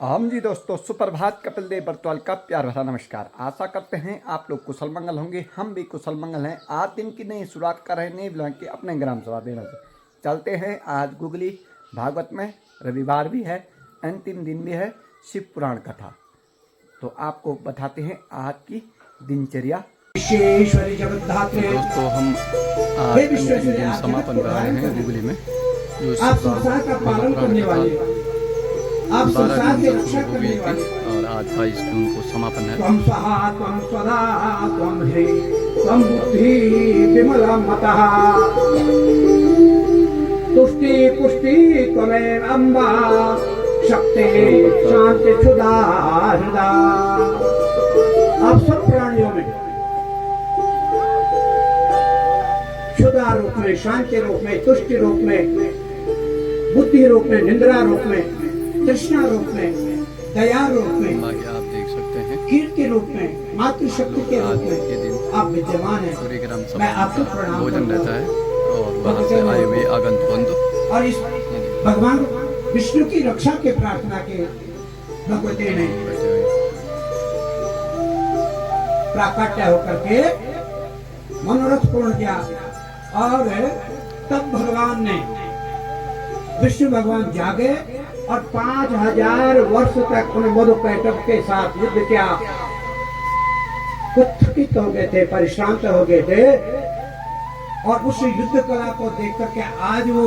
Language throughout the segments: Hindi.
हम जी दोस्तों, सुप्रभात। कपिल देव बरतवाल का प्यार भरा नमस्कार। आशा करते हैं आप लोग कुशल मंगल होंगे। हम भी कुशल मंगल हैं। आज दिन की नई शुरुआत कर रहे हैं नई ब्लॉग के अपने ग्राम सभा देना से। चलते हैं आज गुगली भागवत में। रविवार भी है, अंतिम दिन भी है, शिव पुराण कथा। तो आपको बताते हैं आज की दिनचर्या। दोस्तों, हम आज अंतिम दिन समापन कर रहे हैं गुगली में। आप संसार का पालन करने वाले, आप संसार के रक्षा करने वाले, और आज 22 जून को समापन है। त्वं स्वाहा त्वं स्वधा त्वं ह्री त्वं बुद्धि विमला मतः तुष्टि पुष्टि त्वमेव अम्बा शक्ति शांति क्षुधा हृदा। आप सब प्राणियों में क्षुधा रूप में, शांति रूप में, तुष्टि रूप में, बुद्धि रूप में, निंद्रा रूप में, तृष्णा रूप में, दया रूप में, आप देख सकते हैं कीर्ति रूप में, मातृशक्ति के रूप में आप विद्यमान हैं। मैं आपको प्रणाम भोजन रहता है और वहाँ से आए हुए आगंतुक और इस भगवान विष्णु की रक्षा के प्रार्थना के भगवती ने प्राकट्य होकर के मनोरथ पूर्ण किया। और तब भगवान ने, विष्णु भगवान जागे और 5000 वर्ष तक उन मधुकैटभ के साथ युद्ध किया। कुछ थकित हो गए थे, परिश्रांत हो गए थे, और उस युद्ध कला को देख करके आज वो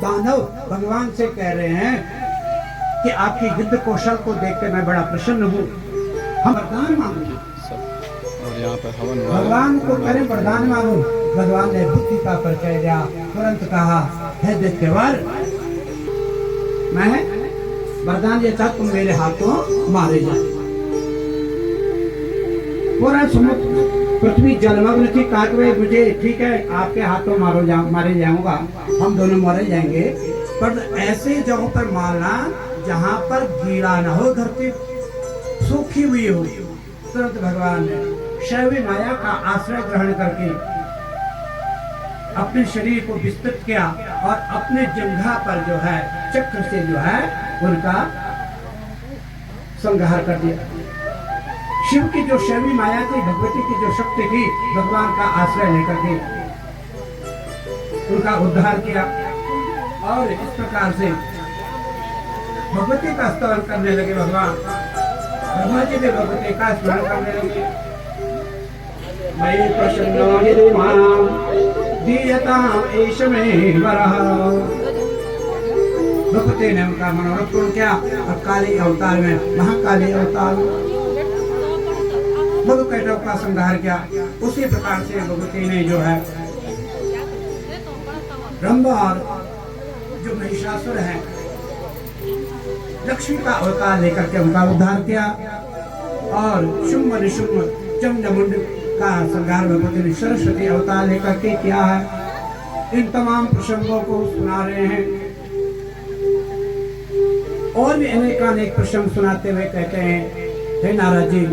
दानव भगवान से कह रहे हैं कि आपकी युद्ध कौशल को देखकर मैं बड़ा प्रसन्न हूँ, हम वरदान मांगेंगे। और यहाँ पर हवन भगवान को करें वरदान मांगो। भगवान ने बुद्धि का परिचय दिया, तुरंत कहा, हे दैत्यवर, मैं वरदान ये था, तुम मेरे हाथों मारे जाए। पूरा समुद्र पृथ्वी जलमग्न थी। काटवे मुझे ठीक है, आपके हाथों मारे जाऊंगा, हम दोनों मारे जाएंगे, पर ऐसे जगहों पर मारना जहां पर गीला न हो, धरती सूखी हुई हो। तुरंत भगवान ने शैवी माया का आश्रय ग्रहण करके अपने शरीर को विस्तृत किया और अपने जंघा पर जो है चक्र से जो है उनका संहार कर दिया। शिव की जो शैवी माया थी, भगवती की जो शक्ति थी, भगवान का आश्रय लेकर के उनका उद्धार किया। और इस प्रकार से भगवती का स्तवन करने लगे भगवान। ब्रह्मा जी भी भगवती का स्मरण करने लगे। मयि प्रसन्नो यदि मां दीयताम् एष मे वरः। भगवती ने उनका मनोरथ पूर्ण किया और काली अवतार में, महाकाली अवतार मधुकैटभ का संहार किया। उसी प्रकार से भगवती ने जो है रंभा और जो महिषासुर है, लक्ष्मी का अवतार लेकर के उनका उद्धार किया। और शुंभ निशुंभ चंडमुंड का संहार भगवती ने सरस्वती अवतार लेकर के किया है। इन तमाम प्रसंगों को सुना रहे हैं और भी अनेकानेक प्रसंग सुनाते हुए कहते हैं, हे नारद जी,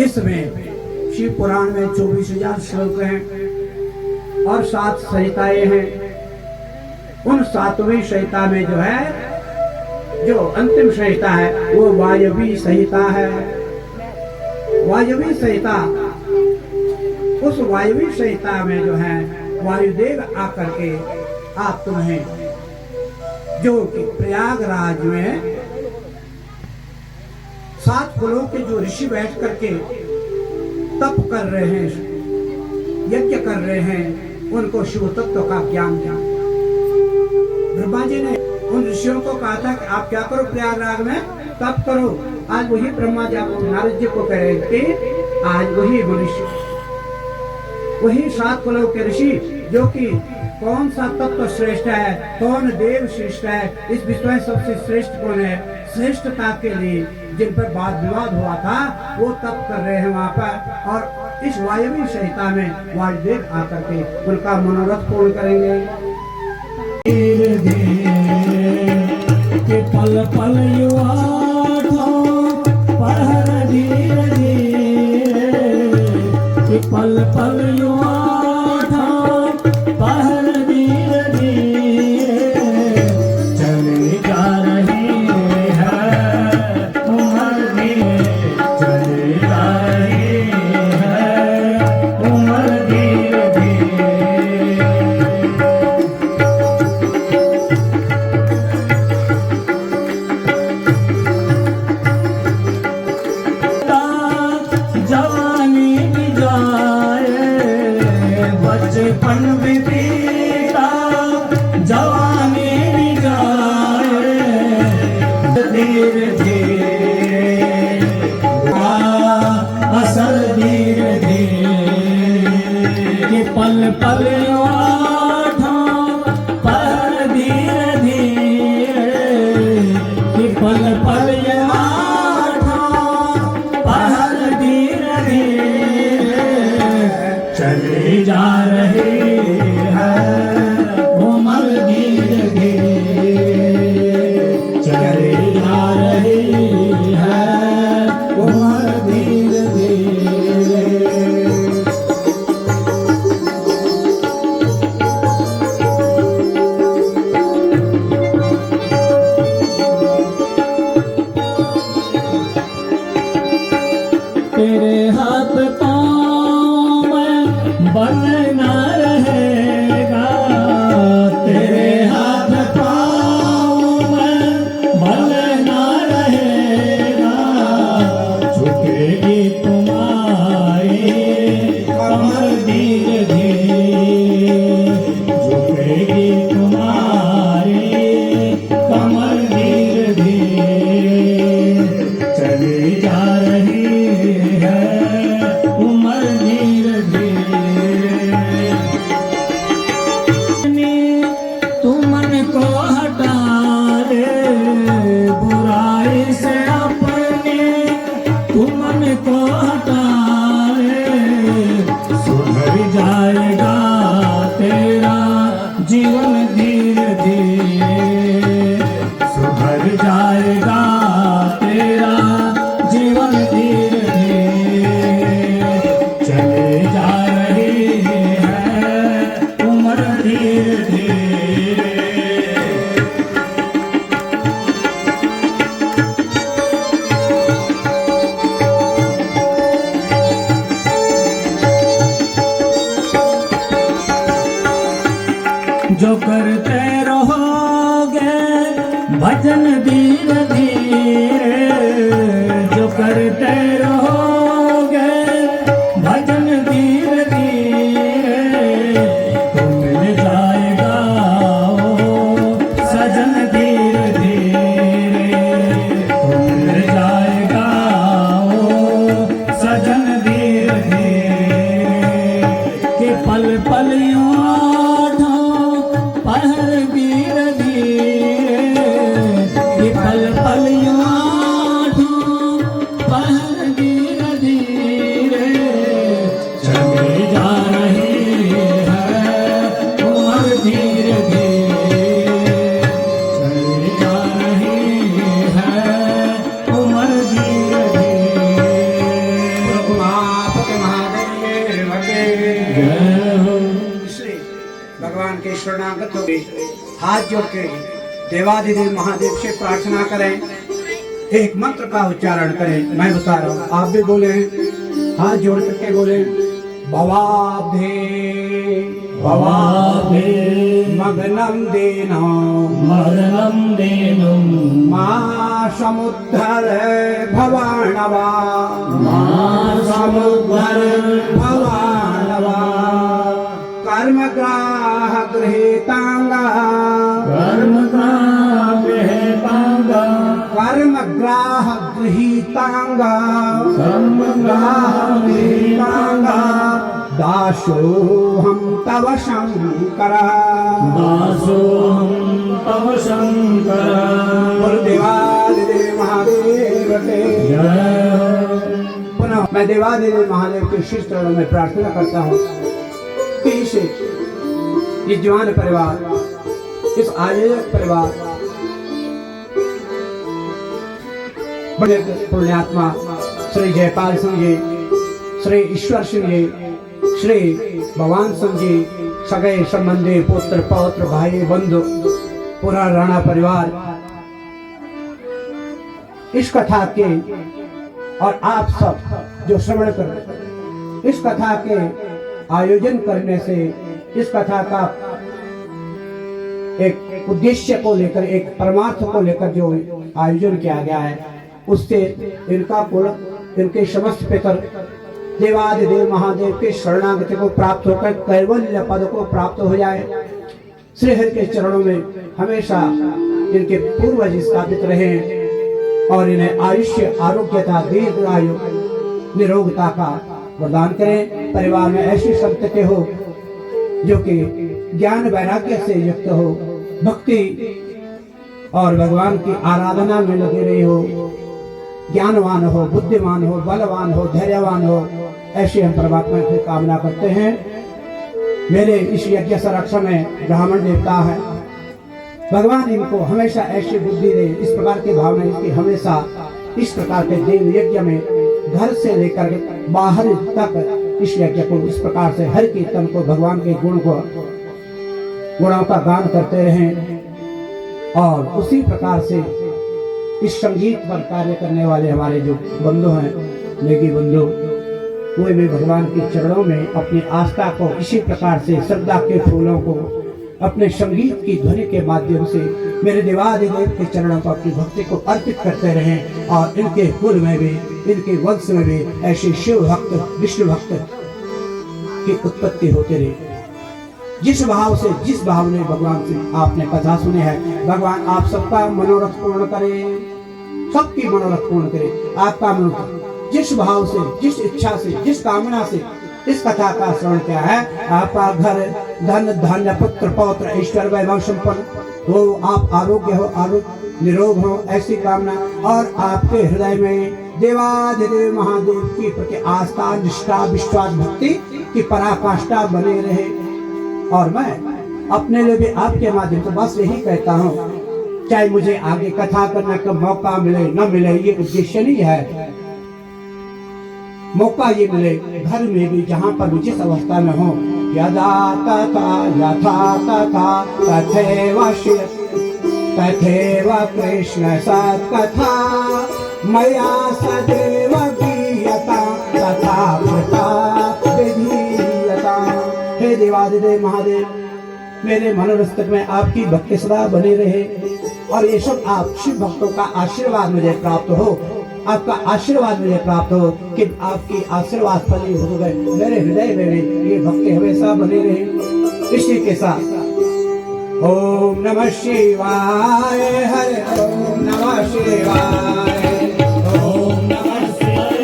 इसमें शिव पुराण में 24,000 श्लोक हैं और 7 संहिताएं हैं। उन 7वीं संहिता में जो है, जो अंतिम संहिता है, वो वायवी संहिता है। वायवी संहिता, उस वायवी संहिता में जो है वायुदेव आकर के आप तुम्हें, जो कि प्रयागराज में 7 कुलों के जो ऋषि बैठ करके तप कर रहे हैं, यज्ञ कर रहे हैं, उनको शिव तत्व का ज्ञान दिया। ब्रह्मा जी ने उन ऋषियों को कहा था कि आप क्या करो, प्रयागराज में तप करो। आज वही ब्रह्मा जी आपको, नारद जी को कह रहे थे, आज वही ऋषि, वही 7 कुलों के ऋषि, जो कि कौन सा तत्व श्रेष्ठ है, कौन देव श्रेष्ठ है, इस विश्व में सबसे श्रेष्ठ कौन है, श्रेष्ठता के लिए जिन पर वाद विवाद हुआ था, वो तप कर रहे हैं वहां पर। और इस वायवी संहिता में वायुदेव आकर के उनका मनोरथ पूर्ण करेंगे। पल पल युवा पल पल युवा पहर धीरे धीरे चले जा रहे पल पल ये आठों पहर धीरे धीरे चले जा रहे हैं उमर धीरे धीरे चले जा रहे हैं उमर धीरे धीरे। तेरे हाथ पाँव में बल ना रहेगा, तेरे हाथ पाँव में बल ना रहेगा, झुकेगी तुम्हारी कमर धीरे धीरे, झुकेगी तुम्हारी कमर धीरे धीरे चली जा रही उमर धीरे धीरे। तू मन को हटा रे बुराई से अपने, तू मन को हटा रे सुधर जाएगा तेरा जीवन धीरे धीरे, सुधर जाएगा तेरा जीवन धीरे धीरे चले जा रही है उम्र धीरे धीरे। जो करते रहोगे भजन धीरे धीरे, जो करते रहोगे भजन धीरे धीरे तो मिल जाएगा ओ सजन धीरे धीरे, तो मिल जाएगा ओ सजन धीरे धीरे कि पल पल पहर धीरे धीरे, कि पल पल पहर धीरे धीरे चले जा रही है उमर धीरे धीरे, चले जा रही है उमर धीरे धीरे। उमापति महादेव के जय हो। श्री भगवान के शरणागत हो हाथ जोड़ के देवाधिदेव महादेव से प्रार्थना करें, एक मंत्र का उच्चारण करें। मैं बता रहा हूँ, आप भी बोले, हाथ जोड़ करके बोले, भवाब्धे भवाब्धे मग्नं देनो मग्नं देनो मा समुद्धर भवानवा, मा समुद्धर भवानवा कर्मग्राह गृहीतांगा, कर्मग्राह गृहीतांगा, कर्मग्राह गृहीतांगा, कर्मग्राह गृहीतांगा, दासोऽहं तव शंकर, दासोऽहं तव शंकर। बोल देवाधिदेव महादेव के जय। पुनः मैं देवाधिदेव महादेव के शीर्ष चरणों में प्रार्थना करता हूँ कि इस जवान परिवार, इस आयोजक परिवार, बड़े पुण्यात्मा श्री जयपाल सिंह जी, श्री ईश्वर सिंह जी, श्री भगवान सिंह जी, सगे संबंधी पुत्र पौत्र भाई बंधु, पूरा राणा परिवार इस कथा के और आप सब जो श्रवण कर रहे हैं, इस कथा के आयोजन करने से, इस कथा का एक उद्देश्य को लेकर, एक परमार्थ को लेकर जो आयोजन किया गया है, उससे इनका कुल, इनके समस्त पितर देवाधिदेव महादेव के शरणागति को प्राप्त होकर कैवल्य पद को प्राप्त हो जाए। श्री हरि के चरणों में हमेशा इनके पूर्वज स्थापित रहे और इन्हें आयुष्य, आरोग्यता, दीर्घ आयु, निरोगता का प्रदान करें। परिवार में ऐसी संतति हो जो कि ज्ञान वैराग्य से युक्त हो, भक्ति और भगवान की आराधना में लगे रहे हो, ज्ञानवान हो, बुद्धिमान हो, बलवान हो, धैर्यवान हो, ऐसे हम परमात्मा से कामना करते हैं। मेरे इस यज्ञ संरक्षण में ब्राह्मण देवता है, भगवान इनको हमेशा ऐसी बुद्धि दे, इस प्रकार की भावना इसकी हमेशा इस प्रकार के देव यज्ञ में घर से लेकर बाहर तक इस यज्ञ को इस प्रकार से हर कीर्तन को भगवान के गुणों का गान करते रहें। और उसी प्रकार से इस संगीत पर कार्य करने वाले हमारे जो बंधु हैं, नेगी बंधु, वे भी भगवान के चरणों में अपनी आस्था को इसी प्रकार से श्रद्धा के फूलों को अपने संगीत की ध्वनि के माध्यम से मेरे देवाधिदेव के चरणों पर अपनी भक्ति को अर्पित करते रहें। और इनके कुल में भी, इनके वंश में भी ऐसे शिव भक्त, विष्णु भक्त की उत्पत्ति होती रहे। जिस भाव से, जिस भाव ने भगवान से आपने कथा सुनी है, भगवान आप सबका मनोरथ पूर्ण करें, सबकी मनोरथ पूर्ण करें। आपका मनोरथ जिस भाव से, जिस इच्छा से, जिस कामना से इस कथा का श्रवण किया है, आपका घर धन धान्य पुत्र पौत्र ऐश्वर्य वैभव संपन्न हो, आप आरोग्य हो, आरोग्य निरोग हो, ऐसी कामना। और आपके हृदय में देवाधिदेव महादेव की प्रति आस्था, निष्ठा, विश्वास, भक्ति की पराकाष्ठा बने रहे। और मैं अपने लिए भी आपके माध्यम से बस यही कहता हूँ, चाहे मुझे आगे कथा करने का मौका मिले न मिले, ये उद्देश्य नहीं है। मौका ये मिले घर में भी, जहाँ पर जिस अवस्था में हो, यदा तथा यथा तथा तथैव कृष्ण सत्कथा मया सदैव गीयता तथा कृता विधीयता। हे देवाधिदेव महादेव, मेरे मनोरस्तक में आपकी भक्ति सदा बनी रहे और ये सब आप शिव भक्तों का आशीर्वाद मुझे प्राप्त हो, आपका आशीर्वाद मुझे प्राप्त हो कि आपकी आशीर्वाद फली हो गए, मेरे हृदय में भी ये भक्ति हमेशा बनी रहे। इसी के साथ ओम नमः शिवाय, हरे ओम नमः शिवाय, ओम नमः शिवाय।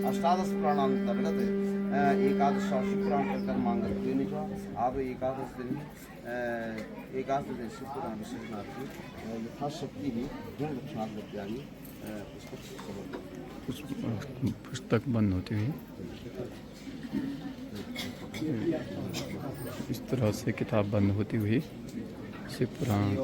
अष्टादश पुराणांतर्गत एकादश शिवपुराण कर मांगल देने आप एकादश दिन शिवपुराण विशेषणार्थी यथाशक्ति ही गुण लक्षणात्मक पुस्तक बंद होती हुई इस तरह से किताब बंद होती हुई शिव पुराण।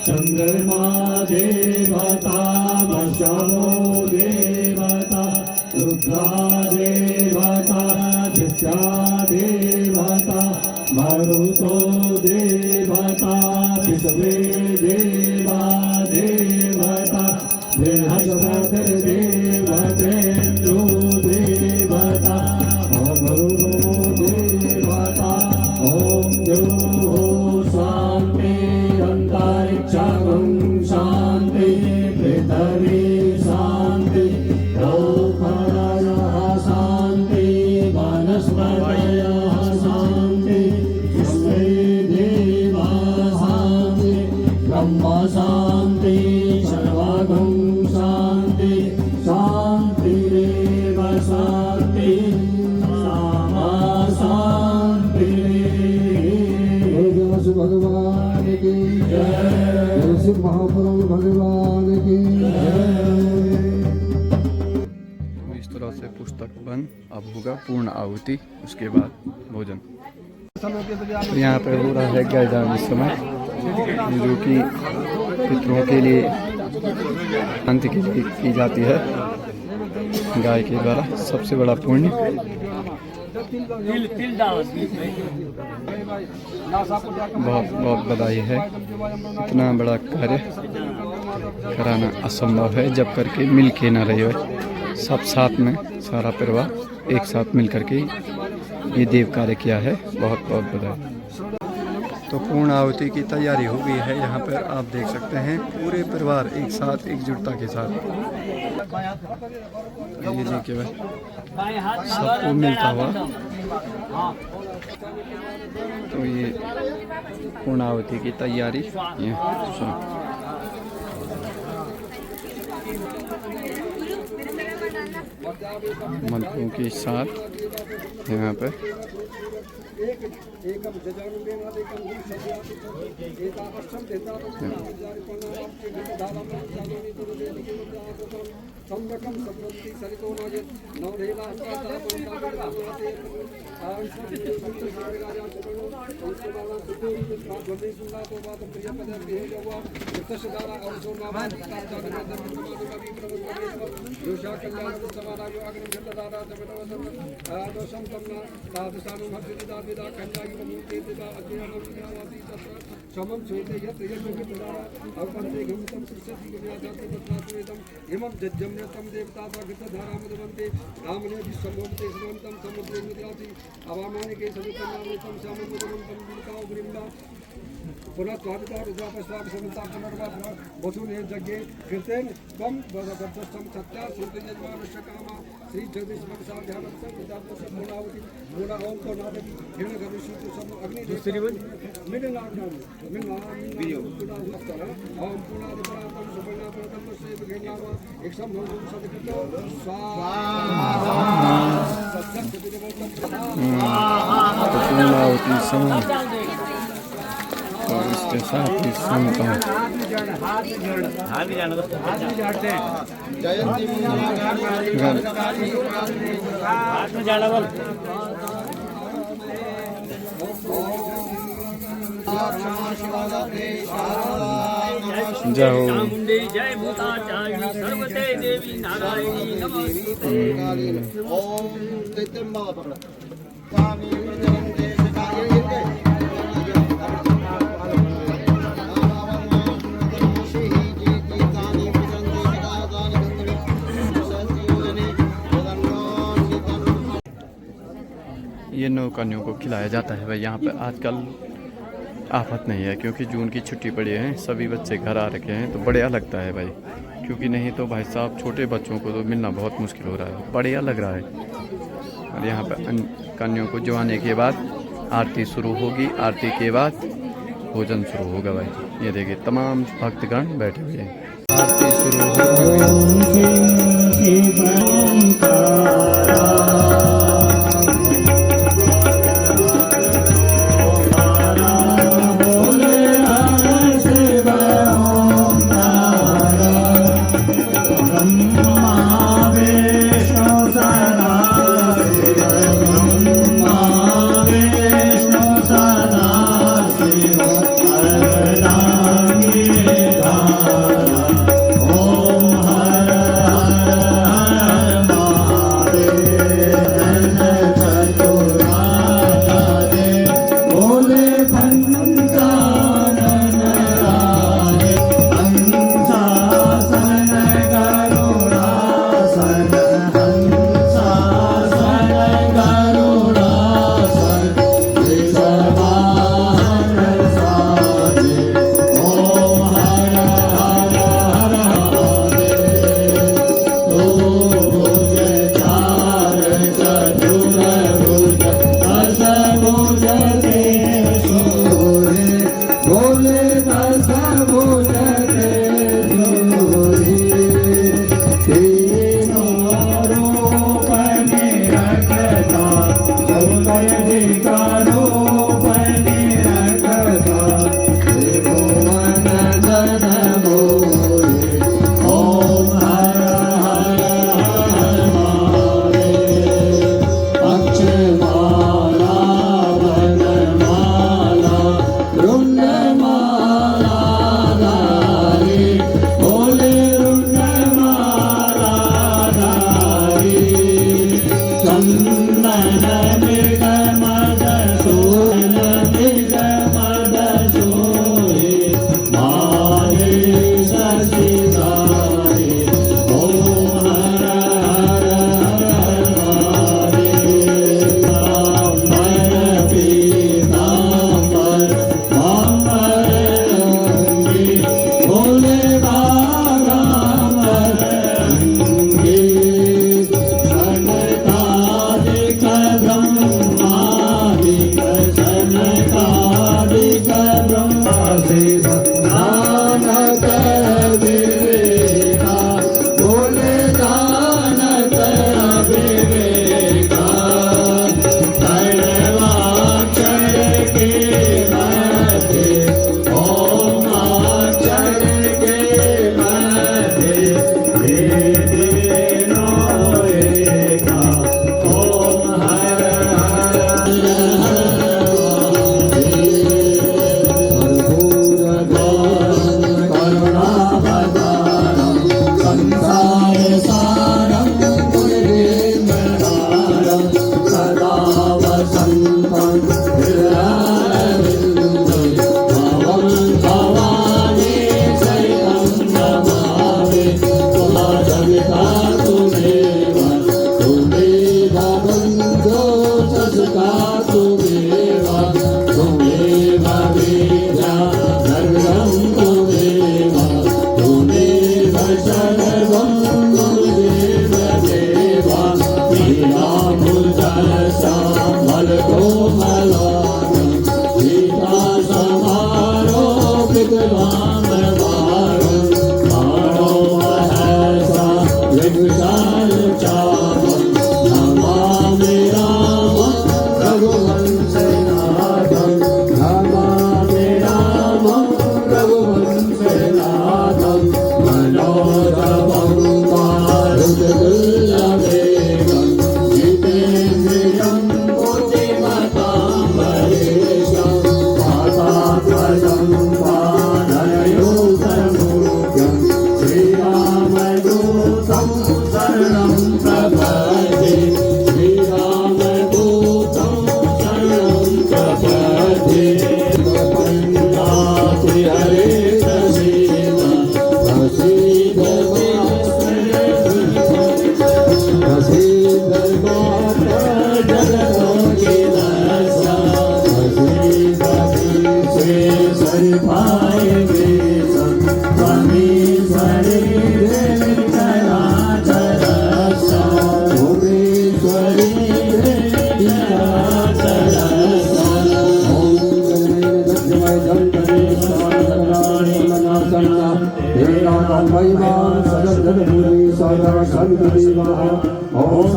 चंद्रमा देवता वशवो देवता रुद्रा देवता दित्या देवता मरुतो देवता विश्वे देवा देवता बृहस्पति देवतेन्द्रो देवता अमरुतो देवता ओम देवो शांति अंतरिक्षं शांति पृथ्वी शांति लोकायः शांति वनस्पतयः शांति विश्वे देवा शांति ब्रह्म शांति सर्वगं शांति शांतिरेव शांति सामा शांति। भगवान की जय, शिव महापुरुष भगवान की जय। इस तरह से पुस्तक बंद। अब होगा पूर्ण आहुति, उसके बाद भोजन। तो यहाँ पर हो रहा है गायदान इस समय, जो कि पितरों के लिए शांति के लिए की जाती है गाय के द्वारा। सबसे बड़ा पुण्य बहुत बहुत बधाई है। इतना बड़ा कार्य कराना असंभव है जब करके मिल के ना रहे हो। सब साथ में सारा परिवार एक साथ मिल करके ये देव कार्य किया है। बहुत बहुत बधाई। तो पूर्ण आहुति की तैयारी हो गई है। यहाँ पर आप देख सकते हैं पूरे परिवार एक साथ एकजुटता के साथ। ये देखिए भाई सबको मिलता हुआ। तो ये पूर्ण आहुति की तैयारी ये मंत्रों के साथ यहाँ पे पुनः स्वादिता रुद्रापस्वाद समता पुनर्वाद वसुने जग्गे कीर्तन त्वं वदगतस्थं सत्या सूर्यजन्मानुष्यकामा श्री जगदीश्वर साध्यानंद विदात पूर्णावती पूर्णा ओम को नादि हिरण गविष्णु सम अग्नि दूसरी बोल मिलन नाम वीडियो पूर्णा वस्त्र ओम पूर्णा दिपरातम सुवर्णा परतम से विज्ञावा एक सम भोजन सदकृतो स्वाहा सत्संग पूर्णावती समय। तो इसके साथ ही संता जाओ। जय भूताचार्य सर्वते देवी नारायणी नमस्ते। ये नौ कन्याओं को खिलाया जाता है भाई। यहाँ पर आजकल आफत नहीं है क्योंकि जून की छुट्टी पड़ी है, सभी बच्चे घर आ रखे हैं तो बढ़िया लगता है भाई। क्योंकि नहीं तो भाई साहब छोटे बच्चों को तो मिलना बहुत मुश्किल हो रहा है, बढ़िया लग रहा है। और यहाँ पर कन्याओं को जवाने के बाद आरती शुरू होगी, आरती के बाद भोजन शुरू होगा भाई। ये देखिए तमाम भक्तगण बैठे हुए हैं, आरती शुरू होगी। चंदन पाएंगे सब परमेश्वरी देवी चराचर सार भुवनेश्वरी देवी चराचर सार ओम गणेश सत्यमय जंतरे सारणानि मनासन्ना देवानामैवां सदद्भूमि सदा सन्देवाः ओम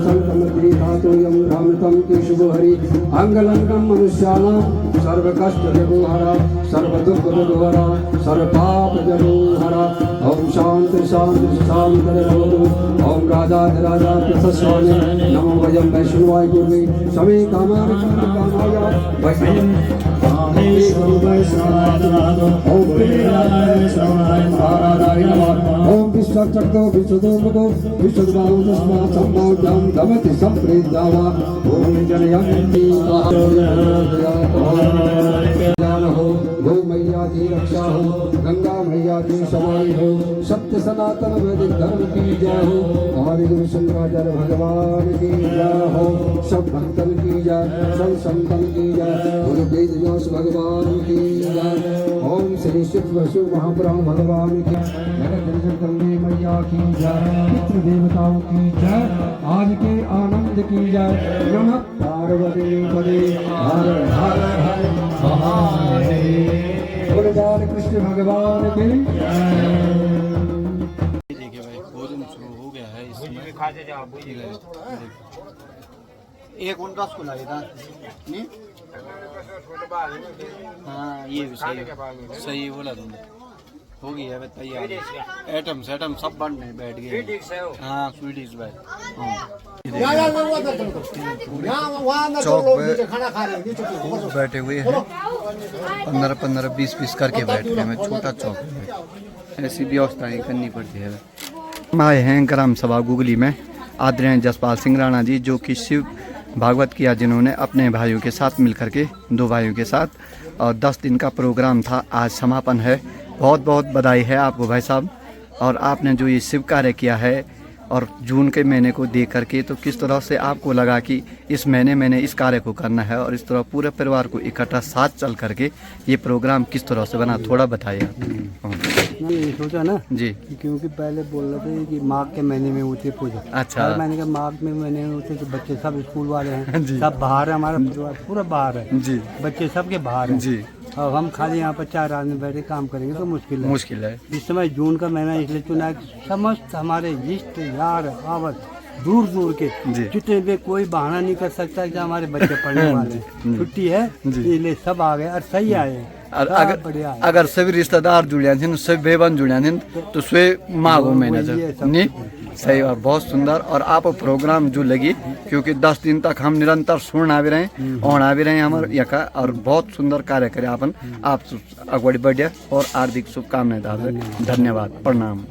संकमति धातोयं रामतं केशवहरि अंगलंकं मनुष्याणां सर्वकष्टजगोहर सर्वदुःखजगोहर सर्वपापजगोहर ओम शांति शांति शांतिर्भवतु ओम राजाधिराजा प्रसस्वाने नमो वयं वैष्णवाय गुरुवे समे कामानि कामाय वैष्णव ओम विश्वचक्रो विश्वदोमुखो विश्वद्वारो तस्मात् सम्माद्यां दमति सम्प्रेदावा ओम जनयन्ति हो गौ मैया की रक्षा हो गंगा मैया की सवाई हो सत्य सनातन वैदिक धर्म की जय हो हमारे गुरु शंकराचार्य भगवान की जय हो सब भक्तन की जय सब संतन की जय गुरु वेद व्यास भगवान की जय ओम श्री शिव वसु महापुराण भगवान की जगत मैया की जय पितृ देवताओं की जय आज के आनंद की जय नमः पार्वती पदे हर हर हर महादेव बोल कृष्ण भगवान की देखिए भाई भोजन शुरू हो गया है इसमें एक 10 को लगेगा नहीं हाँ ये भी सही सही बोला तुमने हो गई है तैयार एटम सब बनने बैठ गए हाँ स्वीडिश भाई चौक पे बैठे हुए हैं 15-15 20 करके बैठ रहे हैं छोटा चौक में ऐसी व्यवस्थाएं करनी पड़ती है। हम आए हैं ग्राम सभा गुगली में आदरणीय जसपाल सिंह राणा जी जो कि शिव भागवत किया जिन्होंने अपने भाइयों के साथ मिलकर के 2 भाइयों के साथ और 10 दिन का प्रोग्राम था आज समापन है। बहुत बहुत बधाई है आपको भाई साहब और आपने जो ये शिव कार्य किया है और जून के महीने को देख करके तो किस तरह से आपको लगा कि इस महीने मैंने इस कार्य को करना है और इस तरह पूरे परिवार को इकट्ठा साथ चल करके ये प्रोग्राम किस तरह से बना थोड़ा बताइए। ये सोचा ना जी क्योंकि पहले बोल रहे थे कि माघ के महीने में होती है पूजा। अच्छा मैंने कहा माघ में महीने में होते तो बच्चे सब स्कूल वाले हैं जी। सब बाहर है हमारा परिवार पूरा बाहर है जी बच्चे सबके बाहर हैं जी और हम खाली यहाँ पर 4 आदमी बैठे काम करेंगे तो मुश्किल है। इस समय जून का महीना इसलिए चुना है कि समस्त हमारे इष्ट यार आवत दूर दूर के जितने भी कोई बहाना नहीं कर सकता कि हमारे बच्चे पढ़ने वाले छुट्टी है इसलिए सब आ गए और सही आए और अगर सभी रिश्तेदार जुड़े थे सभी बेबन जुड़े थे तो स्वे माघो महीना नहीं सही और बहुत सुंदर और आप प्रोग्राम जो लगी क्योंकि 10 दिन तक हम निरंतर सुनना भी रहे ओढ़ा भी रहे हमारे यहाँ और बहुत सुंदर कार्य करे आप अगवड़ी बढ़िया और हार्दिक शुभकामनाएं धन्यवाद प्रणाम।